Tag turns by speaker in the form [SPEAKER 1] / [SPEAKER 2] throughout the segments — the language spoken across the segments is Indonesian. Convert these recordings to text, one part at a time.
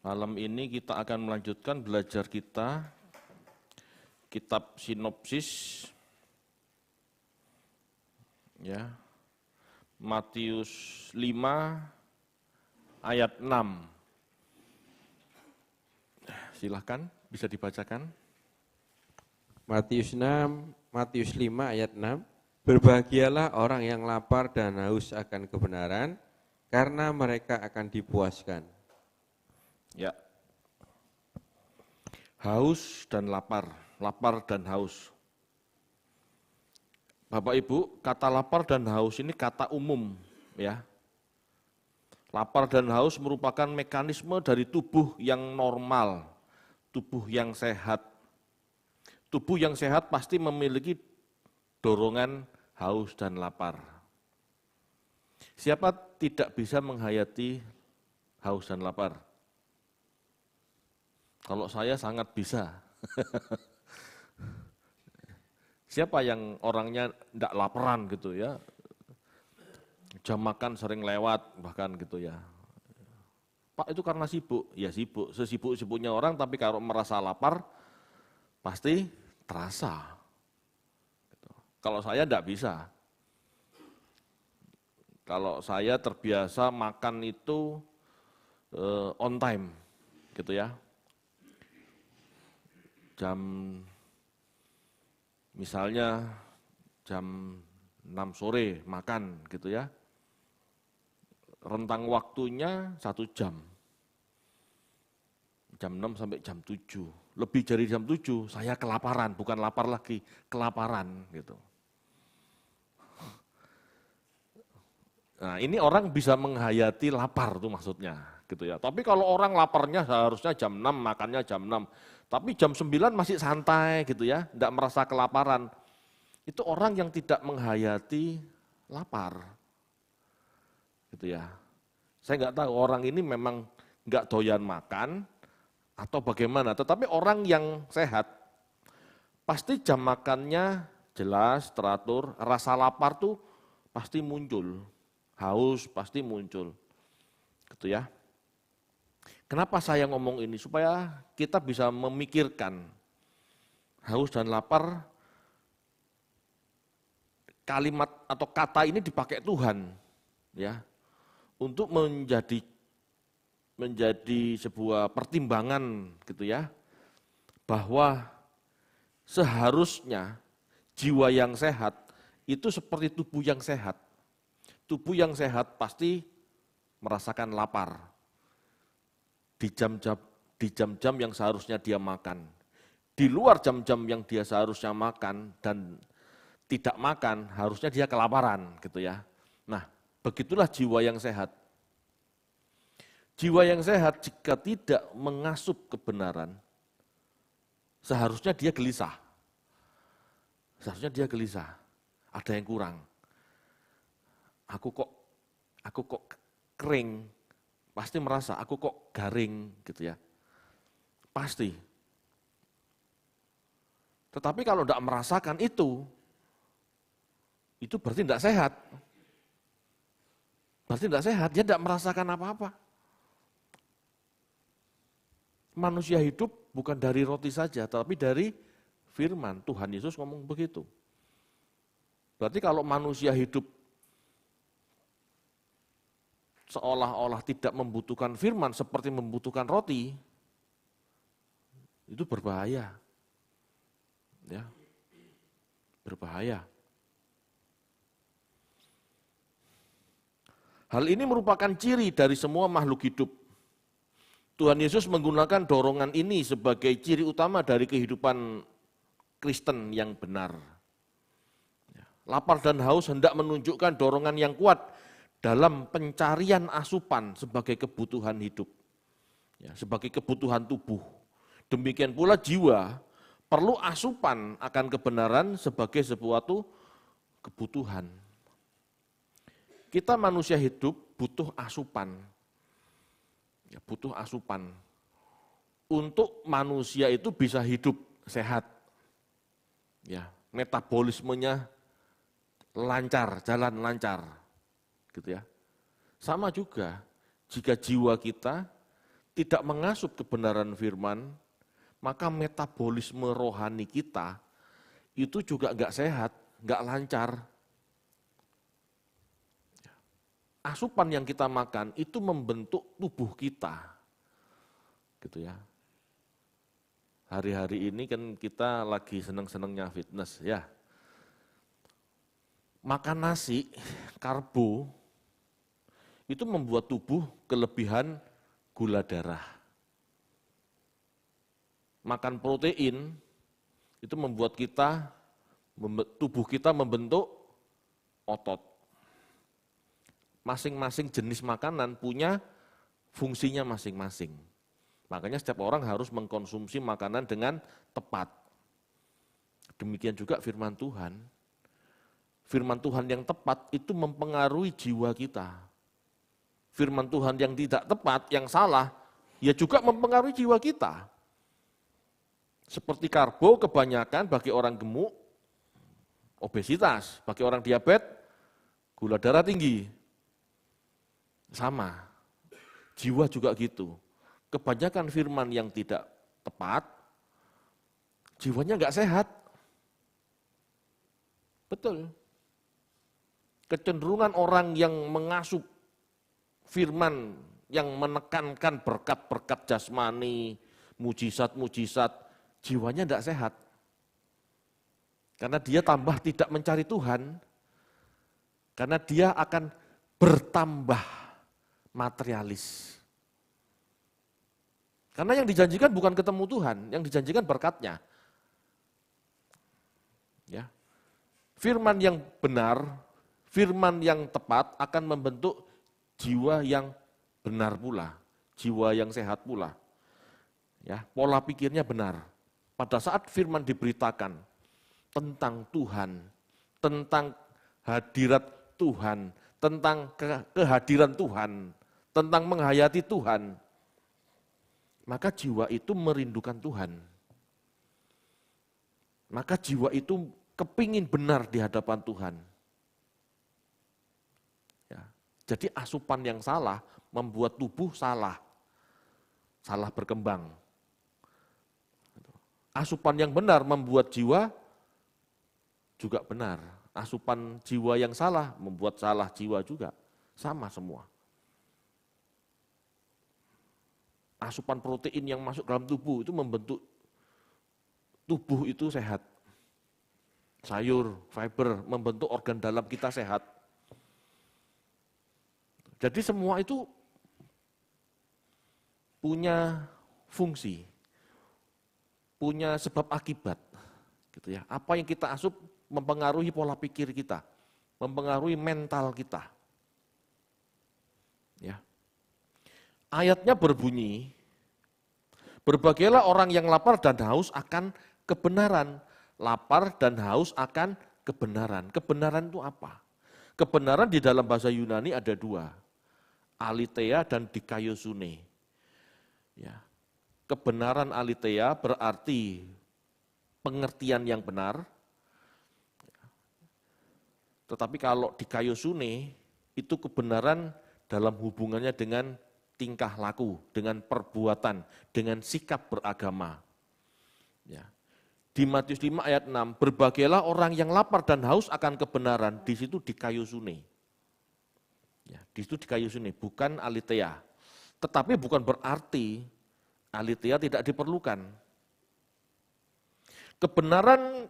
[SPEAKER 1] Malam ini kita akan melanjutkan belajar kita, kitab sinopsis, ya, Matius 5 ayat 6. Silahkan, bisa dibacakan.
[SPEAKER 2] Matius 5 ayat 6. Berbahagialah orang yang lapar dan haus akan kebenaran, karena mereka akan dipuaskan.
[SPEAKER 1] Ya. Haus dan lapar, lapar dan haus. Bapak Ibu, kata lapar dan haus ini kata umum, ya. Lapar dan haus merupakan mekanisme dari tubuh yang normal, tubuh yang sehat. Tubuh yang sehat pasti memiliki dorongan haus dan lapar. Siapa tidak bisa menghayati haus dan lapar? Kalau saya sangat bisa. Siapa yang orangnya tidak laparan gitu ya? Jam makan sering lewat bahkan gitu ya. Pak itu karena sibuk, ya sibuk. Sesibuk-sibuknya orang tapi kalau merasa lapar pasti terasa. Kalau saya tidak bisa. Kalau saya terbiasa makan itu on time gitu ya. Misalnya jam 6 sore makan gitu ya. Rentang waktunya 1 jam. Jam 6 sampai jam 7. Lebih dari jam 7 saya kelaparan, bukan lapar lagi, kelaparan gitu. Nah, ini orang bisa menghayati lapar tuh maksudnya gitu ya. Tapi kalau orang laparnya seharusnya jam 6, makannya jam 6. Tapi jam 9 masih santai gitu ya, tidak merasa kelaparan. Itu orang yang tidak menghayati lapar. Gitu ya. Saya nggak tahu orang ini memang nggak doyan makan atau bagaimana. Tetapi orang yang sehat, pasti jam makannya jelas, teratur, rasa lapar tuh pasti muncul. Haus pasti muncul. Gitu ya. Kenapa saya ngomong ini? Supaya kita bisa memikirkan haus dan lapar, kalimat atau kata ini dipakai Tuhan ya untuk menjadi sebuah pertimbangan gitu ya, bahwa seharusnya jiwa yang sehat itu seperti tubuh yang sehat. Tubuh yang sehat pasti merasakan lapar. Di jam-jam yang seharusnya dia makan. Di luar jam-jam yang dia seharusnya makan dan tidak makan, harusnya dia kelaparan gitu ya. Nah, begitulah jiwa yang sehat. Jiwa yang sehat jika tidak mengasup kebenaran, seharusnya dia gelisah. Seharusnya dia gelisah. Ada yang kurang. Aku kok kering. Pasti merasa aku kok garing gitu ya. Pasti. Tetapi kalau tidak merasakan itu berarti tidak sehat. Berarti tidak sehat, dia tidak merasakan apa-apa. Manusia hidup bukan dari roti saja, tapi dari firman. Tuhan Yesus ngomong begitu. Berarti kalau manusia hidup seolah-olah tidak membutuhkan firman seperti membutuhkan roti, itu berbahaya. Ya. Berbahaya. Hal ini merupakan ciri dari semua makhluk hidup. Tuhan Yesus menggunakan dorongan ini sebagai ciri utama dari kehidupan Kristen yang benar. Lapar dan haus hendak menunjukkan dorongan yang kuat dalam pencarian asupan sebagai kebutuhan hidup, ya, sebagai kebutuhan tubuh. Demikian pula jiwa perlu asupan akan kebenaran sebagai sesuatu kebutuhan. Kita manusia hidup butuh asupan, ya, butuh asupan untuk manusia itu bisa hidup sehat, ya, metabolismenya lancar, jalan lancar. Gitu ya. Sama juga jika jiwa kita tidak mengasup kebenaran firman, maka metabolisme rohani kita itu juga enggak sehat, enggak lancar. Asupan yang kita makan itu membentuk tubuh kita. Gitu ya. Hari-hari ini kan kita lagi seneng-senengnya fitness ya. Makan nasi, karbo, itu membuat tubuh kelebihan gula darah. Makan protein, itu membuat tubuh kita membentuk otot. Masing-masing jenis makanan punya fungsinya masing-masing. Makanya setiap orang harus mengkonsumsi makanan dengan tepat. Demikian juga firman Tuhan. Firman Tuhan yang tepat itu mempengaruhi jiwa kita. Firman Tuhan yang tidak tepat, yang salah, ya juga mempengaruhi jiwa kita. Seperti karbo kebanyakan bagi orang gemuk, obesitas, bagi orang diabetes, gula darah tinggi. Sama, jiwa juga gitu. Kebanyakan firman yang tidak tepat, jiwanya enggak sehat. Betul. Kecenderungan orang yang mengasup firman yang menekankan berkat-berkat jasmani, mujizat-mujizat, jiwanya enggak sehat. Karena dia tambah tidak mencari Tuhan, karena dia akan bertambah materialis. Karena yang dijanjikan bukan ketemu Tuhan, yang dijanjikan berkatnya. Ya. Firman yang benar, firman yang tepat akan membentuk jiwa yang benar pula, jiwa yang sehat pula. Ya, pola pikirnya benar. Pada saat firman diberitakan tentang Tuhan, tentang hadirat Tuhan, tentang kehadiran Tuhan, tentang menghayati Tuhan, maka jiwa itu merindukan Tuhan. Maka jiwa itu kepingin benar di hadapan Tuhan. Ya. Jadi asupan yang salah membuat tubuh salah berkembang. Asupan yang benar membuat jiwa juga benar. Asupan jiwa yang salah membuat salah jiwa juga. Sama semua. Asupan protein yang masuk dalam tubuh itu membentuk tubuh itu sehat. Sayur, fiber, membentuk organ dalam kita sehat. Jadi semua itu punya fungsi, punya sebab akibat. Gitu ya. Apa yang kita asup mempengaruhi pola pikir kita, mempengaruhi mental kita. Ya. Ayatnya berbunyi, berbagailah orang yang lapar dan haus akan kebenaran. Lapar dan haus akan kebenaran. Kebenaran itu apa? Kebenaran di dalam bahasa Yunani ada dua, aletheia dan dikaiosune. Ya. Kebenaran aletheia berarti pengertian yang benar, tetapi kalau dikaiosune itu kebenaran dalam hubungannya dengan tingkah laku, dengan perbuatan, dengan sikap beragama. Ya. Di Matius 5 ayat 6, berbagailah orang yang lapar dan haus akan kebenaran, di situ dikaiosune. Ya, di situ dikaiosune, bukan aletheia. Tetapi bukan berarti aletheia tidak diperlukan. Kebenaran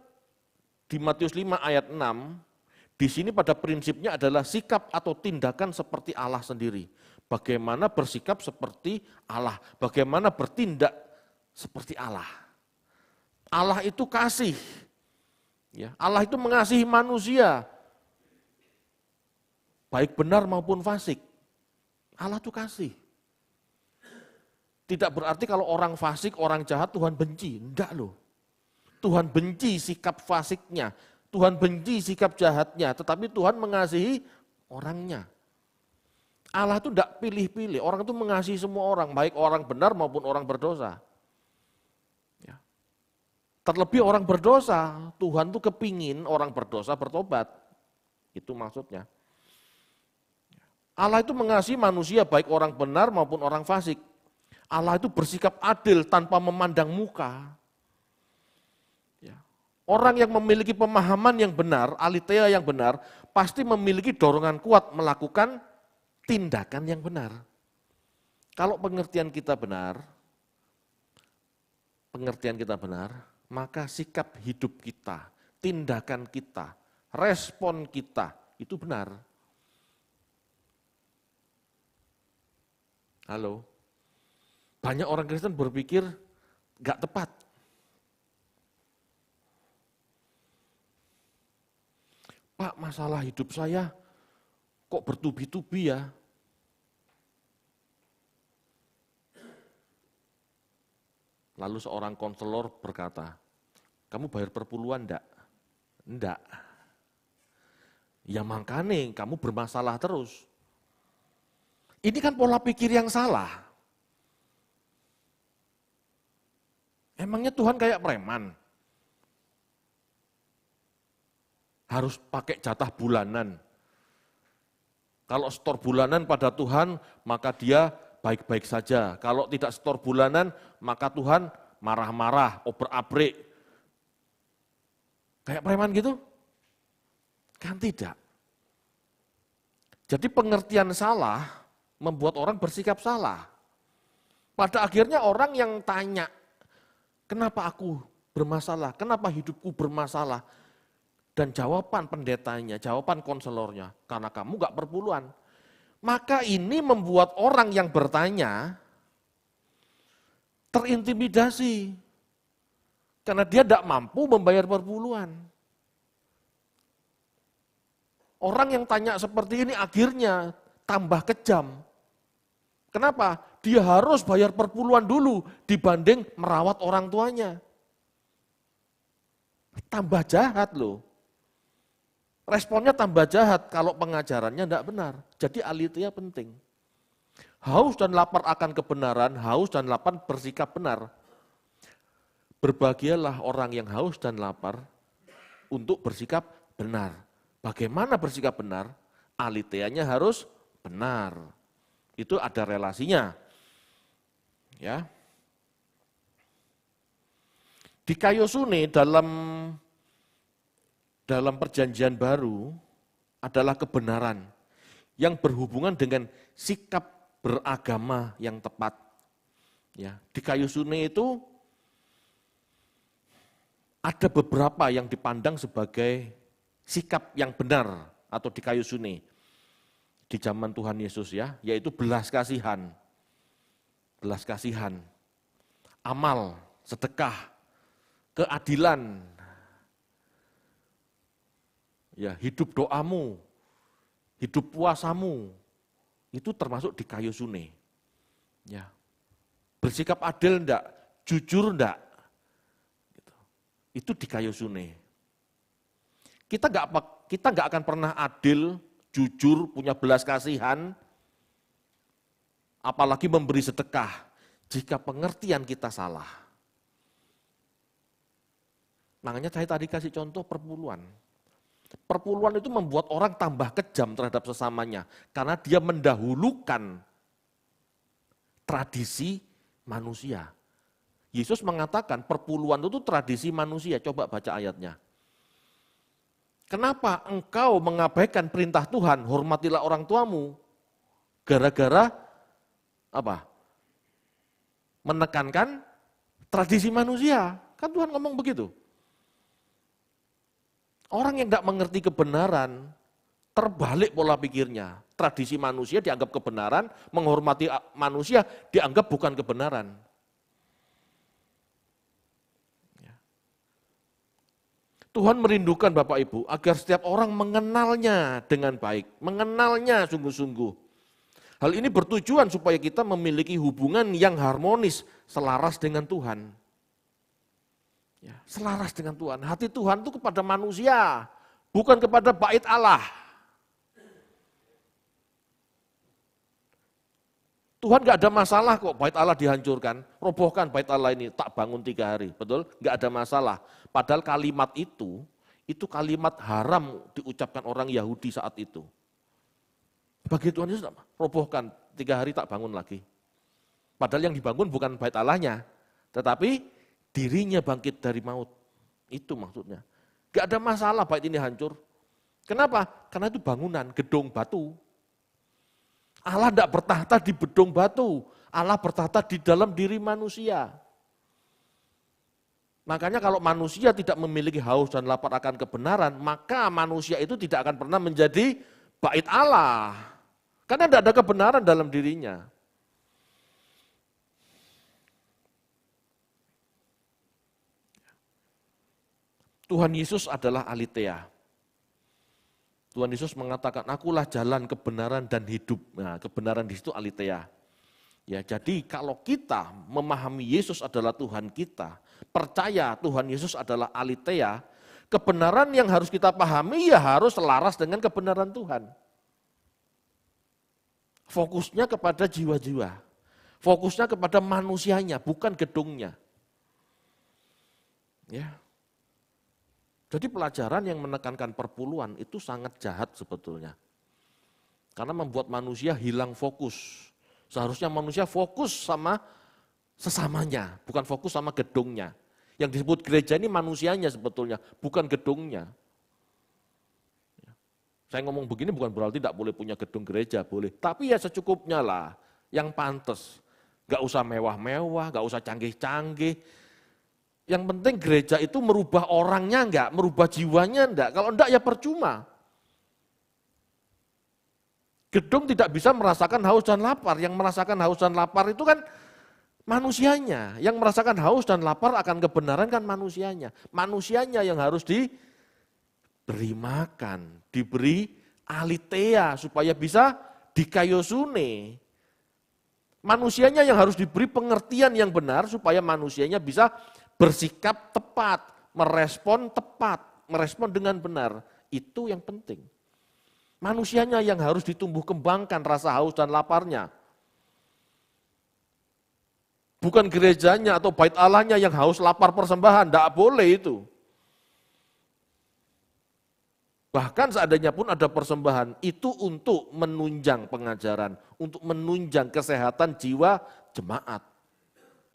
[SPEAKER 1] di Matius 5 ayat 6, di sini pada prinsipnya adalah sikap atau tindakan seperti Allah sendiri. Bagaimana bersikap seperti Allah, bagaimana bertindak seperti Allah. Allah itu kasih. Ya, Allah itu mengasihi manusia, baik benar maupun fasik. Allah itu kasih. Tidak berarti kalau orang fasik, orang jahat Tuhan benci. Enggak loh. Tuhan benci sikap fasiknya, Tuhan benci sikap jahatnya, tetapi Tuhan mengasihi orangnya. Allah itu tidak pilih-pilih, orang itu mengasihi semua orang, baik orang benar maupun orang berdosa. Ya. Terlebih orang berdosa, Tuhan tuh kepingin orang berdosa bertobat. Itu maksudnya. Allah itu mengasihi manusia, baik orang benar maupun orang fasik. Allah itu bersikap adil tanpa memandang muka. Ya. Orang yang memiliki pemahaman yang benar, aletheia yang benar, pasti memiliki dorongan kuat melakukan tindakan yang benar. Kalau pengertian kita benar, maka sikap hidup kita, tindakan kita, respon kita itu benar. Halo? Banyak orang Kristen berpikir gak tepat. Pak, masalah hidup saya kok bertubi-tubi ya? Lalu seorang konselor berkata, kamu bayar perpuluhan enggak? Enggak. Ya makanya kamu bermasalah terus. Ini kan pola pikir yang salah. Emangnya Tuhan kayak preman? Harus pakai jatah bulanan. Kalau setor bulanan pada Tuhan, maka dia baik-baik saja. Kalau tidak setor bulanan, maka Tuhan marah-marah, obrak-abrik. Kayak preman gitu? Kan tidak. Jadi pengertian salah membuat orang bersikap salah. Pada akhirnya orang yang tanya, kenapa aku bermasalah? Kenapa hidupku bermasalah? Dan jawaban pendetanya, jawaban konselornya, karena kamu gak perpuluhan. Maka ini membuat orang yang bertanya terintimidasi. Karena dia tidak mampu membayar perpuluhan. Orang yang tanya seperti ini akhirnya tambah kejam. Kenapa? Dia harus bayar perpuluhan dulu dibanding merawat orang tuanya. Tambah jahat loh. Responnya tambah jahat kalau pengajarannya tidak benar. Jadi aletheia penting. Haus dan lapar akan kebenaran, haus dan lapar bersikap benar. Berbahagialah orang yang haus dan lapar untuk bersikap benar. Bagaimana bersikap benar? Aletheia-nya harus benar. Itu ada relasinya. Ya. Di Kaiosune dalam perjanjian baru adalah kebenaran yang berhubungan dengan sikap beragama yang tepat. Ya, di Kaiosune itu ada beberapa yang dipandang sebagai sikap yang benar atau di Kaiosune di zaman Tuhan Yesus ya, yaitu belas kasihan, amal, sedekah, keadilan, ya, hidup doamu, hidup puasamu, itu termasuk di Kaiosune. Ya. Bersikap adil enggak, jujur enggak, itu di Kaiosune. Kita enggak akan pernah adil, jujur, punya belas kasihan, apalagi memberi sedekah, jika pengertian kita salah. Makanya saya tadi kasih contoh perpuluhan. Perpuluhan itu membuat orang tambah kejam terhadap sesamanya karena dia mendahulukan tradisi manusia. Yesus mengatakan perpuluhan itu tradisi manusia. Coba baca ayatnya. Kenapa engkau mengabaikan perintah Tuhan, hormatilah orang tuamu? Gara-gara apa? Menekankan tradisi manusia. Kan Tuhan ngomong begitu. Orang yang tidak mengerti kebenaran, terbalik pola pikirnya. Tradisi manusia dianggap kebenaran, menghormati manusia dianggap bukan kebenaran. Tuhan merindukan Bapak Ibu agar setiap orang mengenalnya dengan baik, mengenalnya sungguh-sungguh. Hal ini bertujuan supaya kita memiliki hubungan yang harmonis, selaras dengan Tuhan. Ya, selaras dengan Tuhan. Hati Tuhan itu kepada manusia, bukan kepada bait Allah. Tuhan gak ada masalah kok bait Allah dihancurkan, robohkan bait Allah ini, tak bangun 3 hari, betul? Gak ada masalah. Padahal kalimat itu kalimat haram diucapkan orang Yahudi saat itu. Bagi Tuhan Yesus, robohkan 3 hari tak bangun lagi. Padahal yang dibangun bukan bait Allahnya, tetapi dirinya bangkit dari maut. Itu maksudnya. Gak ada masalah bait ini hancur. Kenapa? Karena itu bangunan, gedung batu. Allah tidak bertahta di gedung batu. Allah bertahta di dalam diri manusia. Makanya kalau manusia tidak memiliki haus dan lapar akan kebenaran, maka manusia itu tidak akan pernah menjadi bait Allah. Karena tidak ada kebenaran dalam dirinya. Tuhan Yesus adalah aletheia. Tuhan Yesus mengatakan, akulah jalan, kebenaran, dan hidup. Nah, kebenaran di situ aletheia. Ya, jadi kalau kita memahami Yesus adalah Tuhan kita, percaya Tuhan Yesus adalah aletheia, kebenaran yang harus kita pahami ya harus selaras dengan kebenaran Tuhan. Fokusnya kepada jiwa-jiwa, fokusnya kepada manusianya, bukan gedungnya. Ya. Jadi pelajaran yang menekankan perpuluhan itu sangat jahat sebetulnya. Karena membuat manusia hilang fokus. Seharusnya manusia fokus sama sesamanya, bukan fokus sama gedungnya. Yang disebut gereja ini manusianya sebetulnya, bukan gedungnya. Saya ngomong begini bukan berarti tidak boleh punya gedung gereja, boleh. Tapi ya secukupnya lah, yang pantas. Gak usah mewah-mewah, gak usah canggih-canggih. Yang penting gereja itu merubah orangnya enggak, merubah jiwanya enggak. Kalau enggak ya percuma. Gedung tidak bisa merasakan haus dan lapar. Yang merasakan haus dan lapar itu kan manusianya. Yang merasakan haus dan lapar akan kebenaran kan manusianya. Manusianya yang harus diberi makan, diberi aletheia supaya bisa dikayosune. Manusianya yang harus diberi pengertian yang benar supaya manusianya bisa bersikap tepat, merespon tepat, merespon dengan benar. Itu yang penting. Manusianya yang harus ditumbuh kembangkan rasa haus dan laparnya. Bukan gerejanya atau bait Allahnya yang haus lapar persembahan, tidak boleh itu. Bahkan seandainya pun ada persembahan, itu untuk menunjang pengajaran, untuk menunjang kesehatan jiwa jemaat.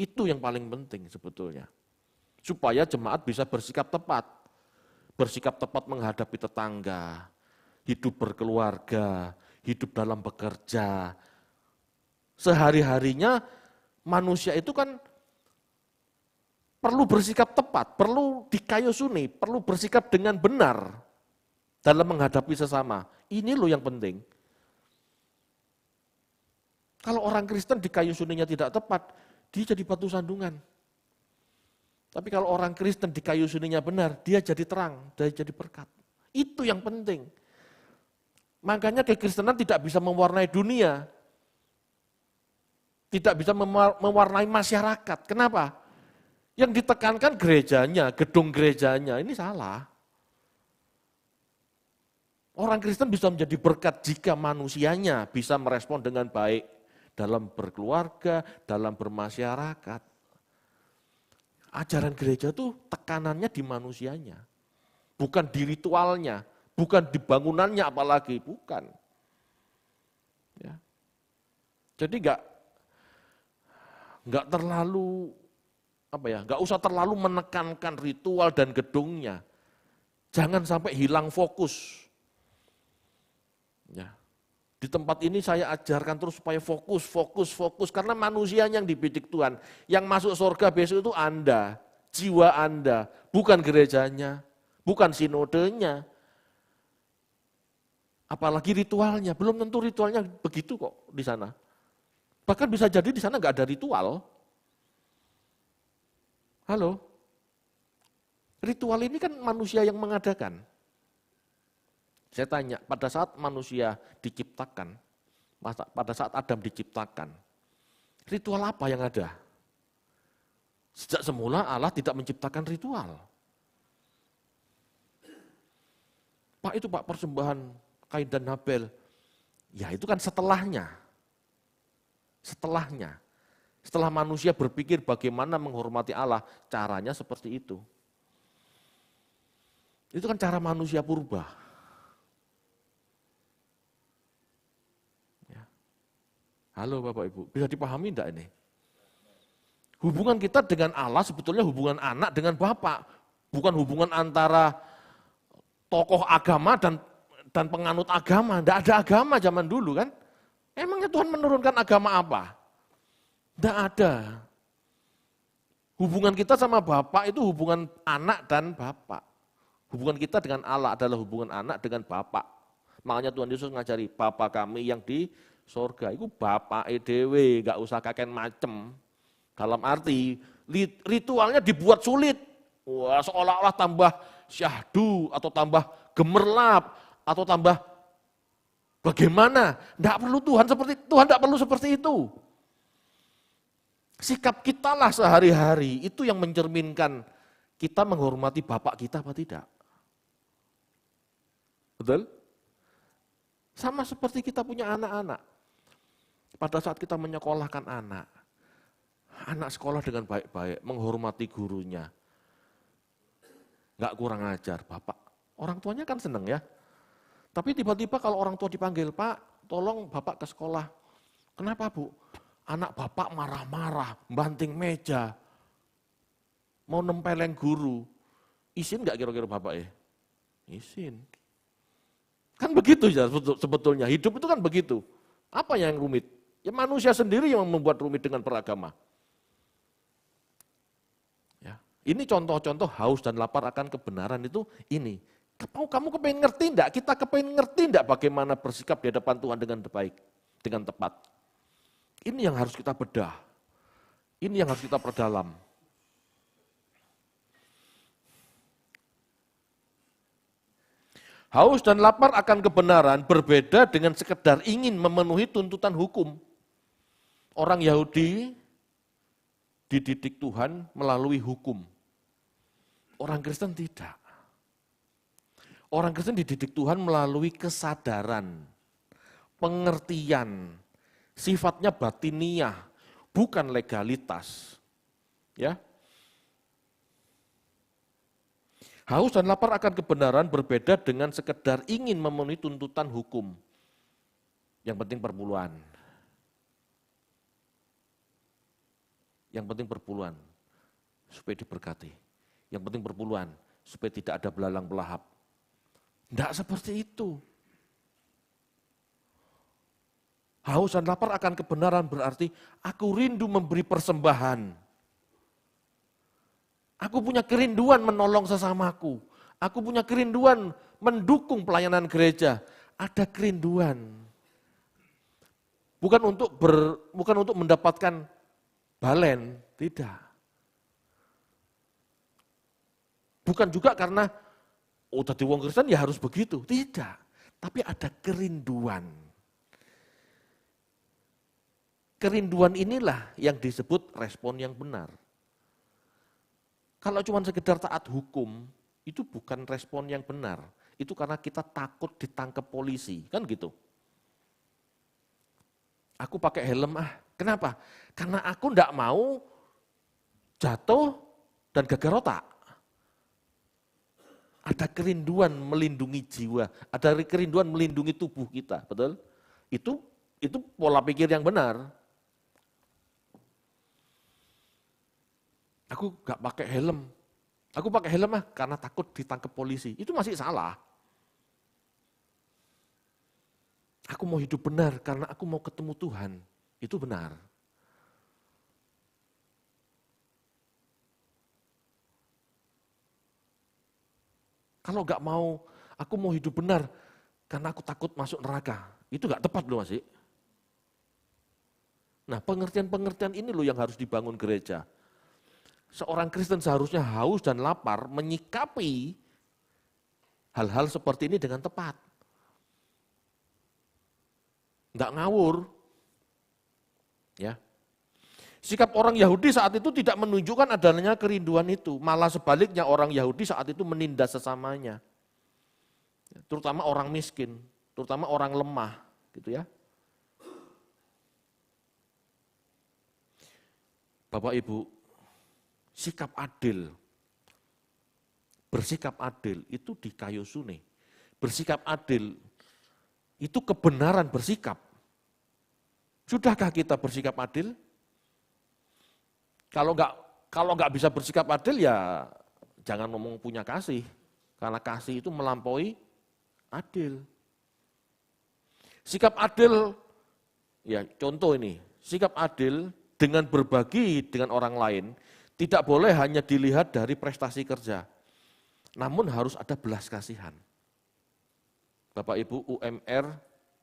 [SPEAKER 1] Itu yang paling penting sebetulnya. Supaya jemaat bisa bersikap tepat menghadapi tetangga, hidup berkeluarga, hidup dalam bekerja. Sehari-harinya manusia itu kan perlu bersikap tepat, perlu dikayosuni, perlu bersikap dengan benar dalam menghadapi sesama. Ini loh yang penting. Kalau orang Kristen dikayosuninya tidak tepat, dia jadi batu sandungan. Tapi kalau orang Kristen dikayosuninya benar, dia jadi terang, dia jadi berkat. Itu yang penting. Makanya kekristenan tidak bisa mewarnai dunia. Tidak bisa mewarnai masyarakat. Kenapa? Yang ditekankan gerejanya, gedung gerejanya, ini salah. Orang Kristen bisa menjadi berkat jika manusianya bisa merespon dengan baik dalam berkeluarga, dalam bermasyarakat. Ajaran gereja itu tekanannya di manusianya, bukan di ritualnya, bukan di bangunannya apalagi, bukan. Ya. Jadi nggak terlalu nggak usah terlalu menekankan ritual dan gedungnya. Jangan sampai hilang fokus. Ya. Di tempat ini saya ajarkan terus supaya fokus, karena manusianya yang dibidik Tuhan. Yang masuk surga besok itu Anda, jiwa Anda, bukan gerejanya, bukan sinodenya. Apalagi ritualnya, belum tentu ritualnya begitu kok di sana. Bahkan bisa jadi di sana nggak ada ritual. Halo? Ritual ini kan manusia yang mengadakan. Saya tanya, pada saat manusia diciptakan, pada saat Adam diciptakan, ritual apa yang ada? Sejak semula Allah tidak menciptakan ritual. Pak itu Pak persembahan Kain dan Habel, ya itu kan setelahnya. Setelah manusia berpikir bagaimana menghormati Allah, caranya seperti itu. Itu kan cara manusia purba. Halo Bapak Ibu, bisa dipahami enggak ini? Hubungan kita dengan Allah sebetulnya hubungan anak dengan Bapak, bukan hubungan antara tokoh agama dan penganut agama. Tidak ada agama zaman dulu kan. Emangnya Tuhan menurunkan agama apa? Tidak ada. Hubungan kita sama Bapak itu hubungan anak dan Bapak. Hubungan kita dengan Allah adalah hubungan anak dengan Bapak. Makanya Tuhan Yesus ngajari, Bapa kami yang di sorga. Itu Bapak dewe, gak usah kakek macem. Dalam arti, ritualnya dibuat sulit. Wah, seolah-olah tambah syahdu, atau tambah gemerlap, atau tambah bagaimana. Tidak perlu Tuhan tidak perlu seperti itu. Sikap kita lah sehari-hari, itu yang mencerminkan kita menghormati Bapak kita apa tidak. Betul? Sama seperti kita punya anak-anak. Pada saat kita menyekolahkan anak sekolah dengan baik-baik, menghormati gurunya. Enggak kurang ajar, Bapak. Orang tuanya kan seneng ya. Tapi tiba-tiba kalau orang tua dipanggil, Pak, tolong Bapak ke sekolah. Kenapa Bu? Anak Bapak marah-marah, banting meja, mau nempeleng guru. Izin enggak kira-kira Bapak ya? Izin. Kan begitu ya sebetulnya, hidup itu kan begitu. Apa yang rumit? Ya manusia sendiri yang membuat rumit dengan beragama. Ya, ini contoh-contoh haus dan lapar akan kebenaran itu ini. Kamu kepengen ngerti enggak? Kita kepengen ngerti enggak bagaimana bersikap di hadapan Tuhan dengan baik, dengan tepat. Ini yang harus kita bedah. Ini yang harus kita perdalam. Haus dan lapar akan kebenaran berbeda dengan sekedar ingin memenuhi tuntutan hukum. Orang Yahudi dididik Tuhan melalui hukum. Orang Kristen tidak. Orang Kristen dididik Tuhan melalui kesadaran, pengertian, sifatnya batiniah, bukan legalitas. Ya. Haus dan lapar akan kebenaran berbeda dengan sekedar ingin memenuhi tuntutan hukum. Yang penting perpuluhan. Yang penting perpuluhan supaya diberkati. Yang penting perpuluhan supaya tidak ada belalang belahap. Tidak seperti itu. Haus dan lapar akan kebenaran berarti aku rindu memberi persembahan. Aku punya kerinduan menolong sesamaku. Aku punya kerinduan mendukung pelayanan gereja. Ada kerinduan. Bukan untuk mendapatkan balen, tidak. Bukan juga karena tadi wong Kristen ya harus begitu, tidak. Tapi ada kerinduan. Kerinduan inilah yang disebut respon yang benar. Kalau cuma sekedar taat hukum, itu bukan respon yang benar. Itu karena kita takut ditangkap polisi, kan gitu. Aku pakai helm kenapa? Karena aku enggak mau jatuh dan gegar otak. Ada kerinduan melindungi jiwa, ada kerinduan melindungi tubuh kita, betul? Itu pola pikir yang benar. Aku gak pakai helm. Aku pakai helm karena takut ditangkap polisi. Itu masih salah. Aku mau hidup benar karena aku mau ketemu Tuhan. Itu benar. Kalau gak mau, aku mau hidup benar karena aku takut masuk neraka. Itu gak tepat loh masih. Nah pengertian-pengertian ini loh yang harus dibangun gereja. Seorang Kristen seharusnya haus dan lapar menyikapi hal-hal seperti ini dengan tepat. Enggak ngawur. Ya. Sikap orang Yahudi saat itu tidak menunjukkan adanya kerinduan itu. Malah sebaliknya orang Yahudi saat itu menindas sesamanya. Terutama orang miskin, terutama orang lemah. Gitu ya. Bapak Ibu, sikap adil, bersikap adil itu di kayu sune. Bersikap adil itu kebenaran bersikap. Sudahkah kita bersikap adil? Kalau nggak bisa bersikap adil ya jangan ngomong punya kasih, karena kasih itu melampaui adil. Sikap adil, ya contoh ini, sikap adil dengan berbagi dengan orang lain tidak boleh hanya dilihat dari prestasi kerja, namun harus ada belas kasihan. Bapak Ibu, UMR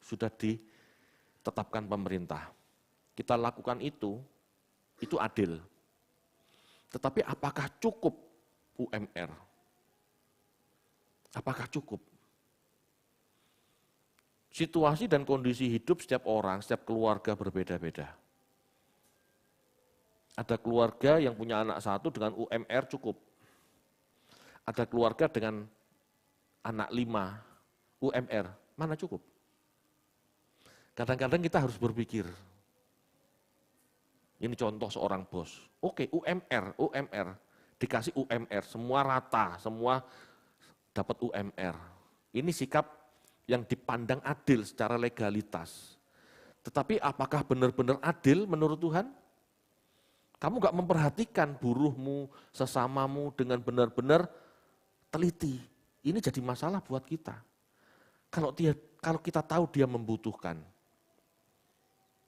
[SPEAKER 1] sudah ditetapkan pemerintah. Kita lakukan itu adil. Tetapi apakah cukup UMR? Apakah cukup? Situasi dan kondisi hidup setiap orang, setiap keluarga berbeda-beda. Ada keluarga yang punya anak satu dengan UMR cukup. Ada keluarga dengan anak 5 UMR, mana cukup? Kadang-kadang kita harus berpikir, ini contoh seorang bos, oke UMR, dikasih UMR, semua rata, semua dapat UMR. Ini sikap yang dipandang adil secara legalitas. Tetapi apakah benar-benar adil menurut Tuhan? Kamu gak memperhatikan buruhmu, sesamamu dengan benar-benar teliti. Ini jadi masalah buat kita. Kalau kita tahu dia membutuhkan,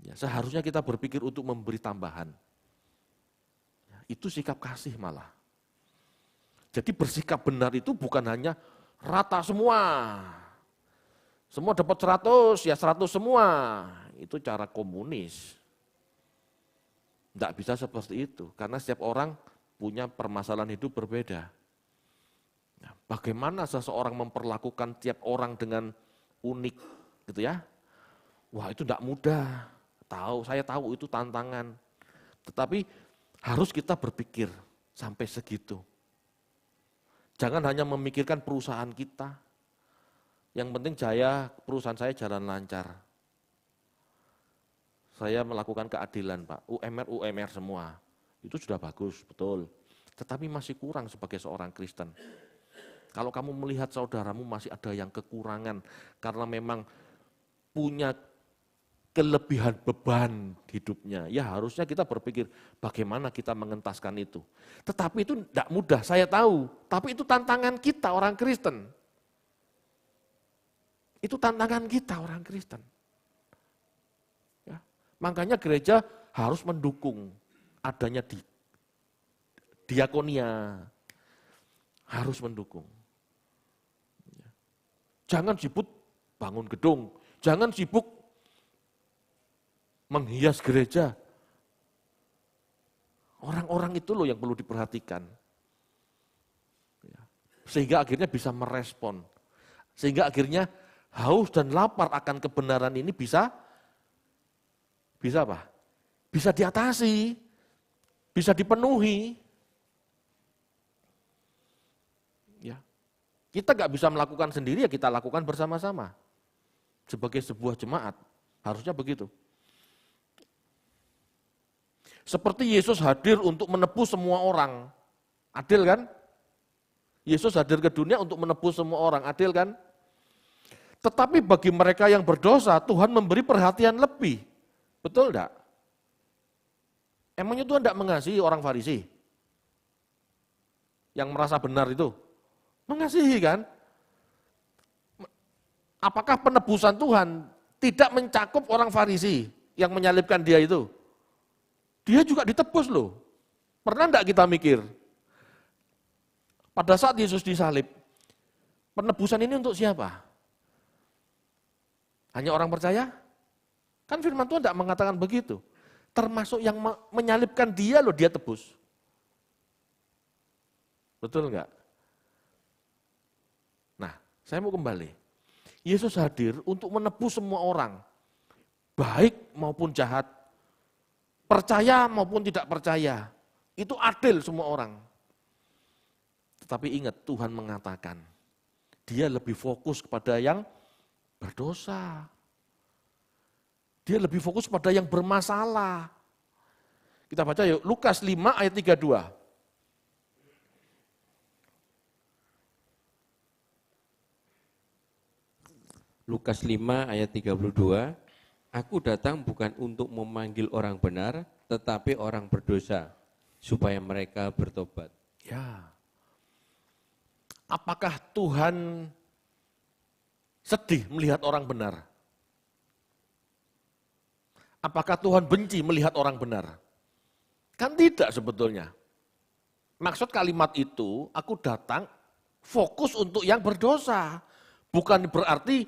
[SPEAKER 1] ya, seharusnya kita berpikir untuk memberi tambahan. Ya, itu sikap kasih malah. Jadi bersikap benar itu bukan hanya rata semua. Semua dapat 100, ya 100 semua. Itu cara komunis. Tidak bisa seperti itu, karena setiap orang punya permasalahan hidup berbeda. Nah, bagaimana seseorang memperlakukan tiap orang dengan unik, gitu ya? Wah, itu tidak mudah. Saya tahu itu tantangan. Tetapi harus kita berpikir sampai segitu. Jangan hanya memikirkan perusahaan kita. Yang penting perusahaan saya jalan lancar. Saya melakukan keadilan, Pak. UMR semua. Itu sudah bagus, betul. Tetapi masih kurang sebagai seorang Kristen. Kalau kamu melihat saudaramu masih ada yang kekurangan karena memang punya kelebihan beban hidupnya, ya harusnya kita berpikir bagaimana kita mengentaskan itu. Tetapi itu tidak mudah, saya tahu. Tapi itu tantangan kita orang Kristen. Itu tantangan kita orang Kristen. Makanya gereja harus mendukung adanya diakonia, harus mendukung. Jangan sibuk bangun gedung, jangan sibuk menghias gereja. Orang-orang itu loh yang perlu diperhatikan. Sehingga akhirnya bisa merespon. Sehingga akhirnya haus dan lapar akan kebenaran ini bisa apa? Bisa diatasi, bisa dipenuhi. Ya. Kita nggak bisa melakukan sendiri, ya kita lakukan bersama-sama. Sebagai sebuah jemaat, harusnya begitu. Seperti Yesus hadir untuk menebus semua orang. Adil kan? Yesus hadir ke dunia untuk menebus semua orang, adil kan? Tetapi bagi mereka yang berdosa, Tuhan memberi perhatian lebih. Betul enggak? Emangnya Tuhan enggak mengasihi orang Farisi? Yang merasa benar itu? Mengasihi kan? Apakah penebusan Tuhan tidak mencakup orang Farisi yang menyalibkan dia itu? Dia juga ditebus loh. Pernah enggak kita mikir? Pada saat Yesus disalib, penebusan ini untuk siapa? Hanya orang percaya? Kan firman Tuhan tidak mengatakan begitu. Termasuk yang menyalibkan dia loh, dia tebus. Betul enggak? Nah, saya mau kembali. Yesus hadir untuk menebus semua orang. Baik maupun jahat. Percaya maupun tidak percaya. Itu adil semua orang. Tetapi ingat, Tuhan mengatakan, dia lebih fokus kepada yang berdosa. Dia lebih fokus pada yang bermasalah. Kita baca yuk, Lukas 5 ayat 32.
[SPEAKER 2] Lukas 5 ayat 32, aku datang bukan untuk memanggil orang benar, tetapi orang berdosa. supaya mereka bertobat.
[SPEAKER 1] Ya. Apakah Tuhan sedih melihat orang benar? Apakah Tuhan benci melihat orang benar? Kan tidak sebetulnya. Maksud kalimat itu, aku datang fokus untuk yang berdosa. Bukan berarti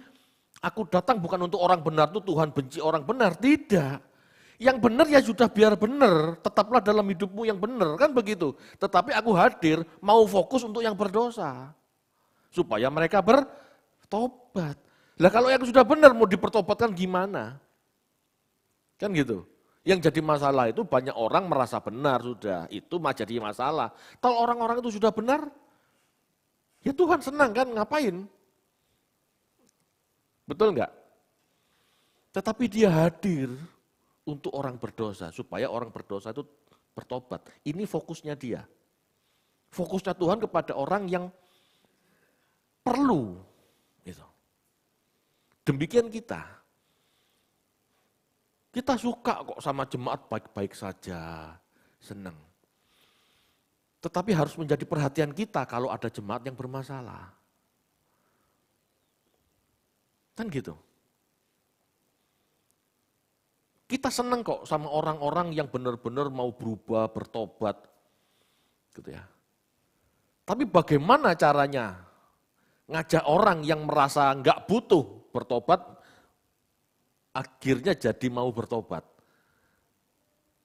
[SPEAKER 1] aku datang bukan untuk orang benar itu Tuhan benci orang benar. Tidak. Yang benar ya sudah biar benar, tetaplah dalam hidupmu yang benar, kan begitu. Tetapi aku hadir mau fokus untuk yang berdosa. Supaya mereka bertobat. Lah kalau yang sudah benar mau dipertobatkan gimana? Kan gitu. Yang jadi masalah itu banyak orang merasa benar sudah, itu jadi masalah. Kalau orang-orang itu sudah benar, ya Tuhan senang kan ngapain? Betul enggak? Tetapi dia hadir untuk orang berdosa, supaya orang berdosa itu bertobat. Ini fokusnya dia. Fokusnya Tuhan kepada orang yang perlu. Gitu. Demikian kita. Kita suka kok sama jemaat baik-baik saja, senang. Tetapi harus menjadi perhatian kita kalau ada jemaat yang bermasalah. Kan gitu. Kita senang kok sama orang-orang yang benar-benar mau berubah, bertobat. Gitu ya. Tapi bagaimana caranya ngajak orang yang merasa nggak butuh bertobat, akhirnya jadi mau bertobat.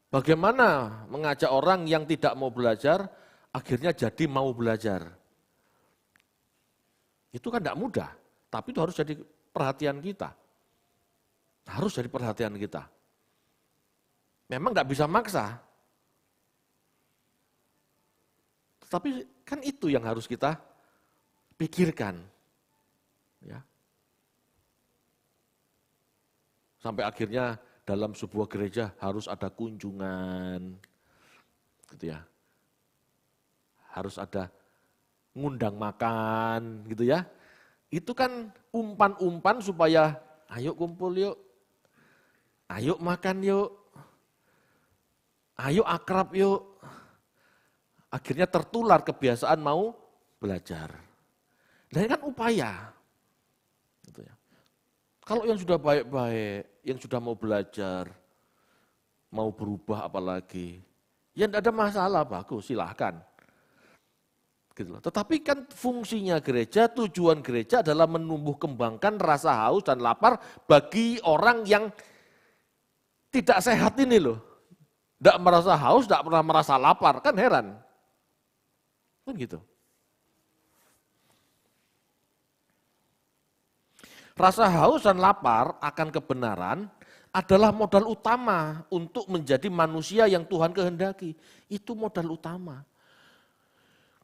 [SPEAKER 1] Bagaimana mengajak orang yang tidak mau belajar, akhirnya jadi mau belajar. Itu kan tidak mudah, tapi itu harus jadi perhatian kita. Harus jadi perhatian kita. Memang nggak bisa maksa. Tapi kan itu yang harus kita pikirkan. Ya. Sampai akhirnya dalam sebuah gereja harus ada kunjungan, gitu ya. Harus ada ngundang makan, gitu ya. Itu kan umpan-umpan supaya ayo kumpul yuk, ayo makan yuk, ayo akrab yuk. Akhirnya tertular kebiasaan mau belajar. Nah ini kan upaya. Gitu ya. Kalau yang sudah baik-baik, yang sudah mau belajar, mau berubah apalagi, ya tidak ada masalah, bagus, silahkan. Gitu loh. Tetapi kan fungsinya gereja, tujuan gereja adalah menumbuh kembangkan rasa haus dan lapar bagi orang yang tidak sehat ini loh. Tidak merasa haus, tidak pernah merasa lapar, kan heran. Kan gitu. Rasa haus dan lapar akan kebenaran adalah modal utama untuk menjadi manusia yang Tuhan kehendaki. Itu modal utama.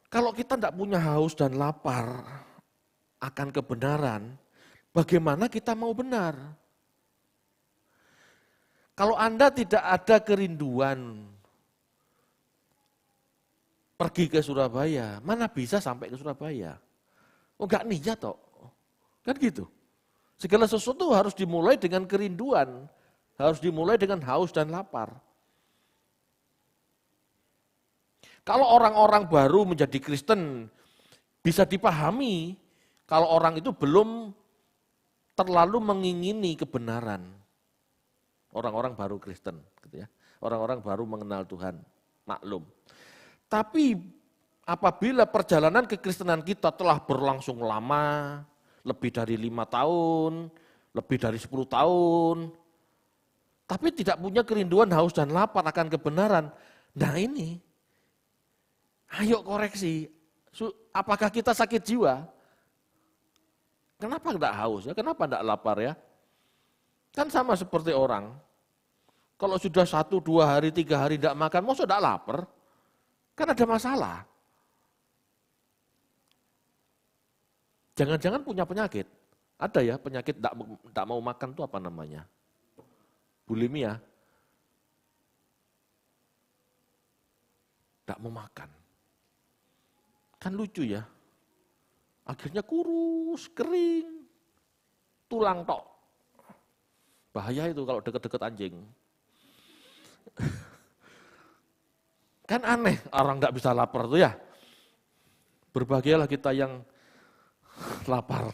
[SPEAKER 1] Kalau kita tidak punya haus dan lapar akan kebenaran, bagaimana kita mau benar? Kalau Anda tidak ada kerinduan pergi ke Surabaya, mana bisa sampai ke Surabaya? Oh enggak niat toh. Kan gitu. Segala sesuatu harus dimulai dengan kerinduan, harus dimulai dengan haus dan lapar. Kalau orang-orang baru menjadi Kristen, bisa dipahami kalau orang itu belum terlalu mengingini kebenaran. Orang-orang baru Kristen, gitu ya. Orang-orang baru mengenal Tuhan, maklum. Tapi apabila perjalanan kekristenan kita telah berlangsung lama, lebih dari 5 tahun, lebih dari 10 tahun, tapi tidak punya kerinduan, haus dan lapar akan kebenaran. Nah ini, ayo koreksi, apakah kita sakit jiwa? Kenapa tidak haus ya? Kenapa tidak lapar ya? Kan sama seperti orang, kalau sudah 1, 2 hari, 3 hari tidak makan, mau sudah lapar? Kan ada masalah. Jangan-jangan punya penyakit. Ada ya penyakit tidak mau makan itu apa namanya? Bulimia. Tidak mau makan. Kan lucu ya. Akhirnya kurus, kering, tulang tok. Bahaya itu kalau deket-deket anjing. Kan aneh orang nggak bisa lapar tuh ya. Berbahagialah kita yang lapar.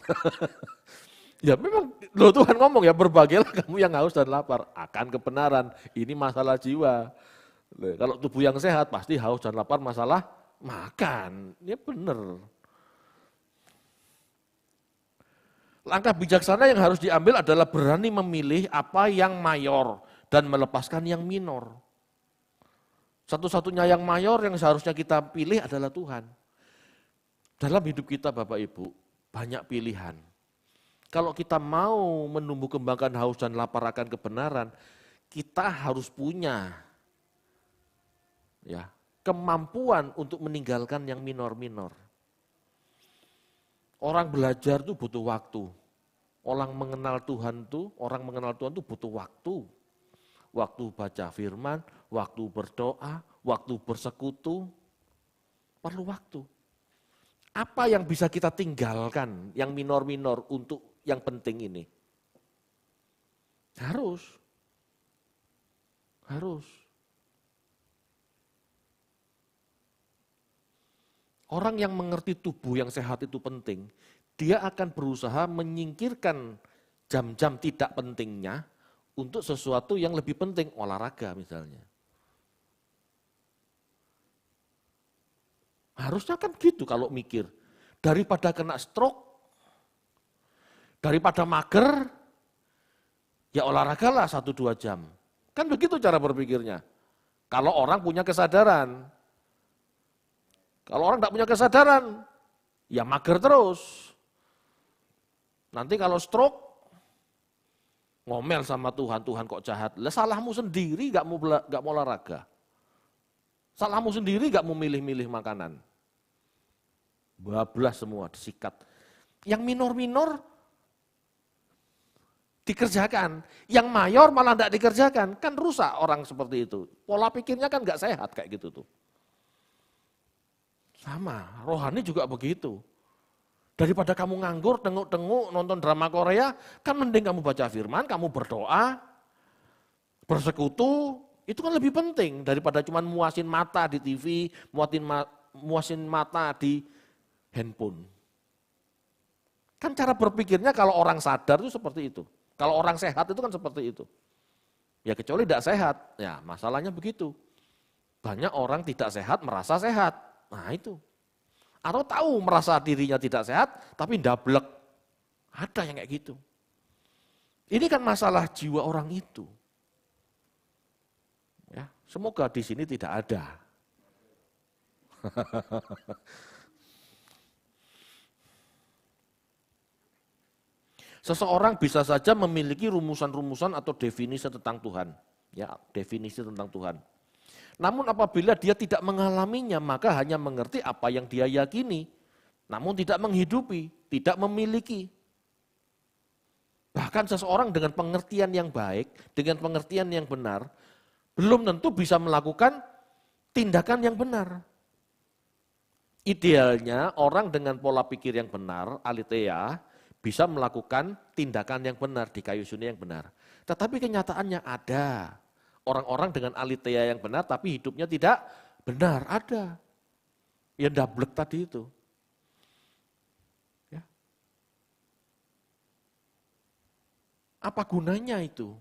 [SPEAKER 1] Ya memang loh Tuhan ngomong ya berbahagialah kamu yang haus dan lapar akan kebenaran. Ini masalah jiwa. Kalau tubuh yang sehat pasti haus dan lapar masalah makan. Ya benar. Langkah bijaksana yang harus diambil adalah berani memilih apa yang mayor dan melepaskan yang minor. Satu-satunya yang mayor yang seharusnya kita pilih adalah Tuhan. Dalam hidup kita Bapak Ibu, banyak pilihan. Kalau kita mau menumbuh kembangkan haus dan lapar akan kebenaran, kita harus punya ya kemampuan untuk meninggalkan yang minor-minor. Orang belajar itu butuh waktu. Orang mengenal Tuhan itu butuh waktu. Waktu baca firman, waktu berdoa, waktu bersekutu, perlu waktu. Apa yang bisa kita tinggalkan, yang minor-minor untuk yang penting ini? Harus. Orang yang mengerti tubuh yang sehat itu penting, dia akan berusaha menyingkirkan jam-jam tidak pentingnya untuk sesuatu yang lebih penting, olahraga misalnya. Harusnya kan gitu kalau mikir. Daripada kena stroke, daripada mager, ya olahragalah 1-2 jam. Kan begitu cara berpikirnya. Kalau orang punya kesadaran. Kalau orang tidak punya kesadaran, ya mager terus. Nanti kalau stroke, ngomel sama Tuhan, Tuhan kok jahat. Lah salahmu sendiri gak mau olahraga. Salahmu sendiri gak mau milih-milih makanan. Bablas semua, disikat. Yang minor-minor dikerjakan, yang mayor malah tidak dikerjakan. Kan rusak orang seperti itu. Pola pikirnya kan gak sehat kayak gitu tuh. Sama, rohani juga begitu. Daripada kamu nganggur, tenguk-tenguk, nonton drama Korea, kan mending kamu baca firman, kamu berdoa, bersekutu, itu kan lebih penting daripada cuma muasin mata di TV, muasin mata di handphone. Kan cara berpikirnya kalau orang sadar itu seperti itu. Kalau orang sehat itu kan seperti itu. Ya kecuali tidak sehat, ya masalahnya begitu. Banyak orang tidak sehat merasa sehat. Nah itu. Atau tahu merasa dirinya tidak sehat, tapi ndablek. Ada yang kayak gitu. Ini kan masalah jiwa orang itu. Ya, semoga di sini tidak ada. Seseorang bisa saja memiliki rumusan-rumusan atau definisi tentang Tuhan. Ya, definisi tentang Tuhan. Namun apabila dia tidak mengalaminya, maka hanya mengerti apa yang dia yakini. Namun tidak menghidupi, tidak memiliki. Bahkan seseorang dengan pengertian yang baik, dengan pengertian yang benar, belum tentu bisa melakukan tindakan yang benar. Idealnya orang dengan pola pikir yang benar, aletheia, bisa melakukan tindakan yang benar, di kayu suni yang benar. Tetapi kenyataannya ada orang-orang dengan aletheia yang benar tapi hidupnya tidak benar, ada. Ya ndablek tadi itu. Ya. Apa gunanya itu?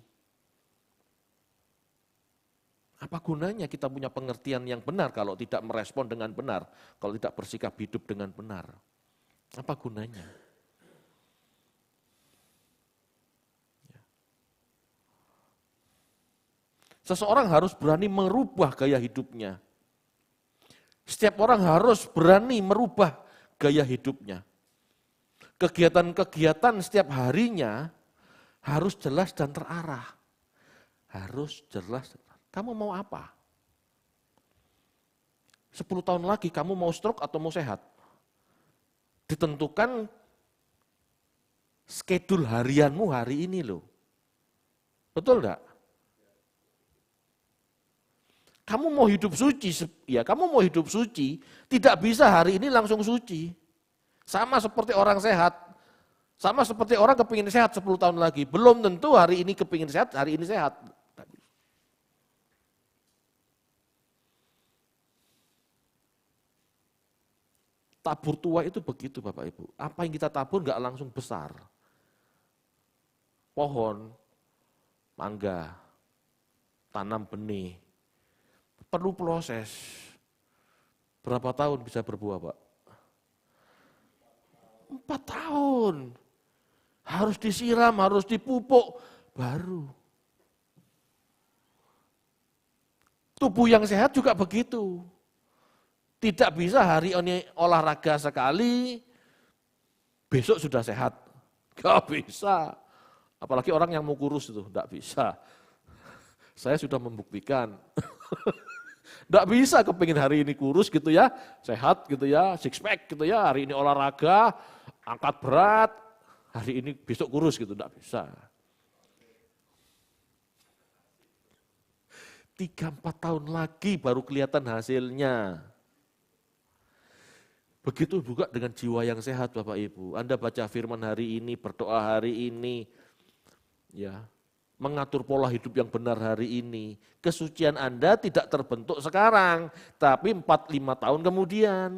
[SPEAKER 1] Apa gunanya kita punya pengertian yang benar kalau tidak merespon dengan benar, kalau tidak bersikap hidup dengan benar? Apa gunanya? Seseorang harus berani merubah gaya hidupnya. Setiap orang harus berani merubah gaya hidupnya. Kegiatan-kegiatan setiap harinya harus jelas dan terarah. Harus jelas. Kamu mau apa? 10 tahun lagi kamu mau stroke atau mau sehat? Ditentukan schedule harianmu hari ini loh. Betul enggak? Kamu mau hidup suci, ya kamu mau hidup suci, tidak bisa hari ini langsung suci. Sama seperti orang sehat, sama seperti orang kepingin sehat 10 tahun lagi. Belum tentu hari ini kepingin sehat, hari ini sehat. tabur tuai itu begitu Bapak Ibu. Apa yang kita tabur nggak langsung besar. Pohon, mangga, tanam benih, perlu proses. Berapa tahun bisa berbuah Pak? 4 tahun. Harus disiram, harus dipupuk, baru. Tubuh yang sehat juga begitu. Tidak bisa hari ini olahraga sekali, besok sudah sehat. Gak bisa. Apalagi orang yang mau kurus itu, gak bisa. Saya sudah membuktikan. Gak bisa kepingin hari ini kurus gitu ya, sehat gitu ya, six pack gitu ya, hari ini olahraga, angkat berat, hari ini besok kurus gitu, gak bisa. 3-4 tahun lagi baru kelihatan hasilnya. Begitu juga dengan jiwa yang sehat Bapak Ibu. Anda baca firman hari ini, berdoa hari ini, ya, mengatur pola hidup yang benar hari ini. Kesucian Anda tidak terbentuk sekarang, tapi 4-5 tahun kemudian.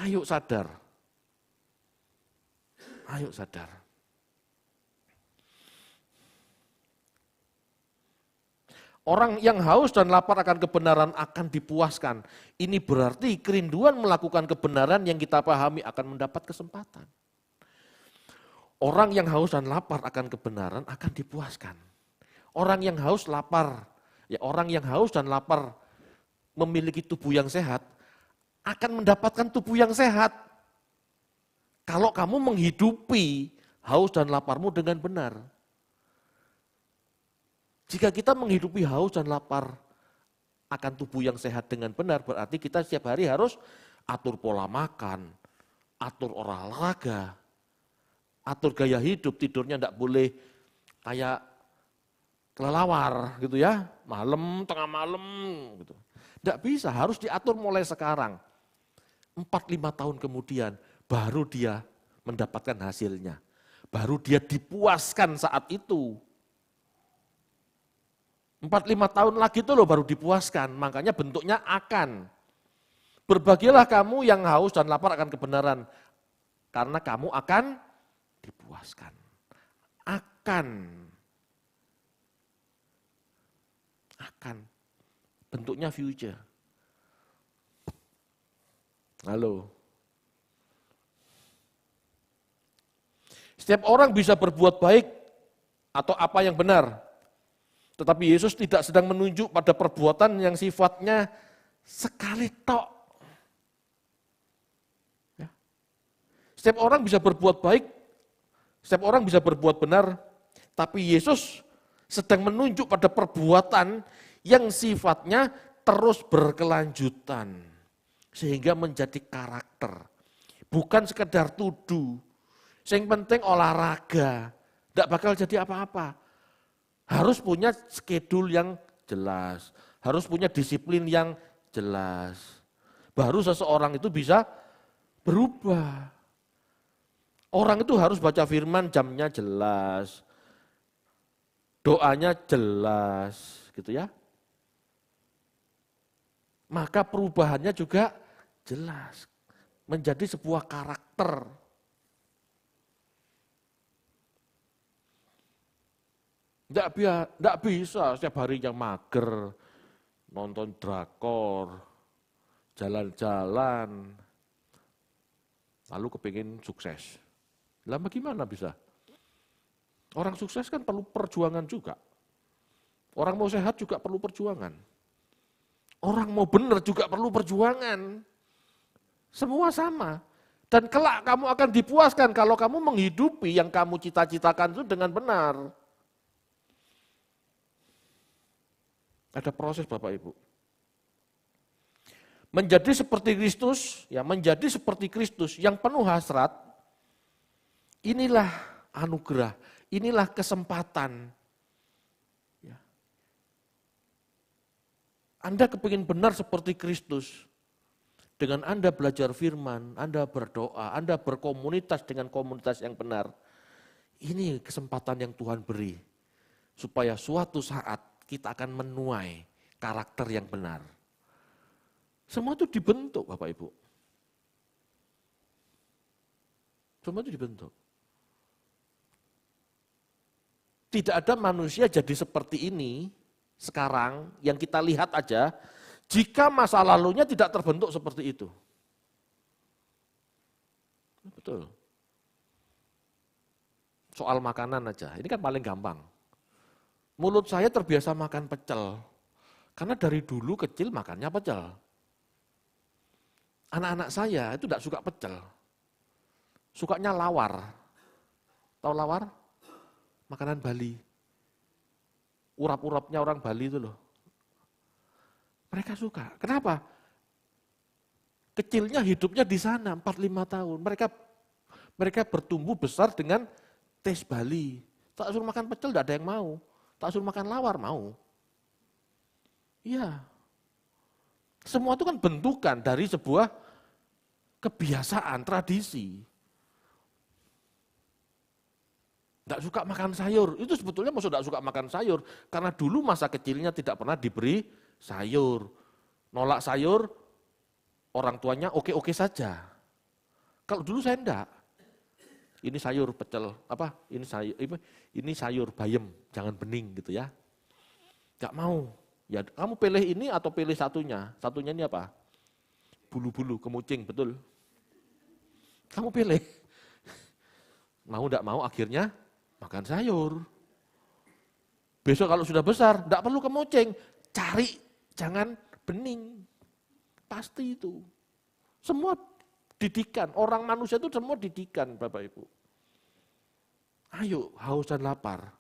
[SPEAKER 1] Ayo sadar. Ayo sadar. Orang yang haus dan lapar akan kebenaran akan dipuaskan. Ini berarti kerinduan melakukan kebenaran yang kita pahami akan mendapat kesempatan. Orang yang haus dan lapar akan kebenaran akan dipuaskan. Orang yang haus lapar, ya orang yang haus dan lapar memiliki tubuh yang sehat akan mendapatkan tubuh yang sehat. Kalau kamu menghidupi haus dan laparmu dengan benar. Jika kita menghidupi haus dan lapar akan tubuh yang sehat dengan benar, berarti kita setiap hari harus atur pola makan, atur olahraga, atur gaya hidup, tidurnya tidak boleh kayak kelelawar gitu ya, malam, tengah malam gitu. Tidak bisa, harus diatur mulai sekarang. 4-5 tahun kemudian baru dia mendapatkan hasilnya. Baru dia dipuaskan saat itu. 4-5 tahun lagi itu loh baru dipuaskan, makanya bentuknya akan. Berbahagialah kamu yang haus dan lapar akan kebenaran, karena kamu akan dipuaskan. Akan. Bentuknya future. Halo. Setiap orang bisa berbuat baik atau apa yang benar. Tetapi Yesus tidak sedang menunjuk pada perbuatan yang sifatnya sekali tok. Ya. Setiap orang bisa berbuat baik, setiap orang bisa berbuat benar, tapi Yesus sedang menunjuk pada perbuatan yang sifatnya terus berkelanjutan. Sehingga menjadi karakter. Bukan sekedar tuduh. Yang penting olahraga, tidak bakal jadi apa-apa. Harus punya schedule yang jelas, harus punya disiplin yang jelas. Baru seseorang itu bisa berubah. Orang itu harus baca firman jamnya jelas, doanya jelas, gitu ya. Maka perubahannya juga jelas, menjadi sebuah karakter. Tidak bisa setiap hari yang mager, nonton drakor, jalan-jalan, lalu kepingin sukses. Lama gimana bisa? Orang sukses kan perlu perjuangan juga. Orang mau sehat juga perlu perjuangan. Orang mau benar juga perlu perjuangan. Semua sama. Dan kelak kamu akan dipuaskan kalau kamu menghidupi yang kamu cita-citakan itu dengan benar. Ada proses Bapak Ibu. Menjadi seperti Kristus, ya menjadi seperti Kristus yang penuh hasrat, inilah anugerah, inilah kesempatan. Ya. Anda kepingin benar seperti Kristus, dengan Anda belajar firman, Anda berdoa, Anda berkomunitas dengan komunitas yang benar. Ini kesempatan yang Tuhan beri, supaya suatu saat kita akan menuai karakter yang benar. Semua itu dibentuk Bapak Ibu. Semua itu dibentuk. Tidak ada manusia jadi seperti ini sekarang yang kita lihat aja jika masa lalunya tidak terbentuk seperti itu. Betul. Soal makanan aja, ini kan paling gampang. Mulut saya terbiasa makan pecel, karena dari dulu kecil makannya pecel. Anak-anak saya itu tidak suka pecel, sukanya lawar. Tahu lawar? Makanan Bali. Urap-urapnya orang Bali itu loh. Mereka suka. Kenapa? Kecilnya hidupnya di sana 4-5 tahun. Mereka bertumbuh besar dengan tes Bali. Tak suruh makan pecel tidak ada yang mau. Tak suruh makan lawar mau. Iya. Semua itu kan bentukan dari sebuah kebiasaan, tradisi. Tidak suka makan sayur, itu sebetulnya maksud tidak suka makan sayur. Karena dulu masa kecilnya tidak pernah diberi sayur. Nolak sayur, orang tuanya oke-oke saja. Kalau dulu saya enggak. Ini sayur pecel, ini sayur bayam, jangan bening gitu ya. Enggak mau. Ya kamu pilih ini atau pilih satunya. Satunya ini apa? Bulu-bulu, kemucing, betul. Kamu pilih. Mau enggak mau akhirnya makan sayur. Besok kalau sudah besar, enggak perlu kemucing. Cari, jangan bening. Pasti itu. Semua didikan, orang manusia itu semua didikan Bapak Ibu. Ayo, haus dan lapar.